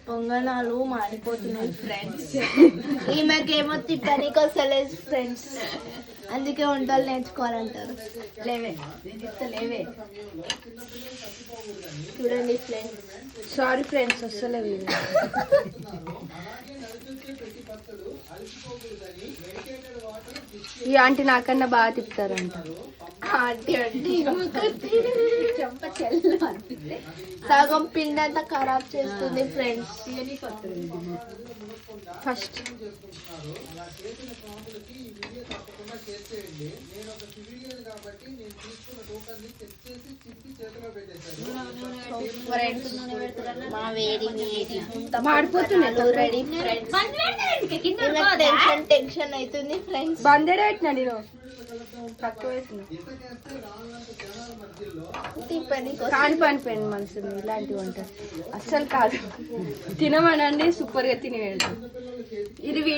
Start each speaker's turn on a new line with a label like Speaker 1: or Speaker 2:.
Speaker 1: పొంగనాలు మాడిపోతున్నాయి ఫ్రెండ్స్. ఈమెకేమో తిప్పనికి వస్తలేదు ఫ్రెండ్స్, అందుకే వంటలు నేర్చుకోవాలంటారు. లేవే లేవే చూడండి ఫ్రెండ్స్.
Speaker 2: సారీ ఫ్రెండ్స్, వస్తలేవు. ఈ ఆంటీ నాకన్నా బాగా తిప్పుతారంట.
Speaker 1: ఆంటీ అంటే చెంప చెల్లు అనిపిస్తే సగం పిండి అంతా ఖరాబ్ చేస్తుంది ఫ్రెండ్స్.
Speaker 2: ఫస్ట్
Speaker 1: మా వేడి వేడి
Speaker 2: మాడిపోతున్నాయి
Speaker 1: రెడీ ఫ్రెండ్స్. టెన్షన్ అవుతుంది ఫ్రెండ్స్.
Speaker 2: బందేడే పెట్టినా నేను తక్కువ కాని పని పోయింది మనసుని. ఇలాంటి వంట అస్సలు కాదు, తినమనండి సూపర్ గా తిని వెళ్తాం. ఇది వీడియో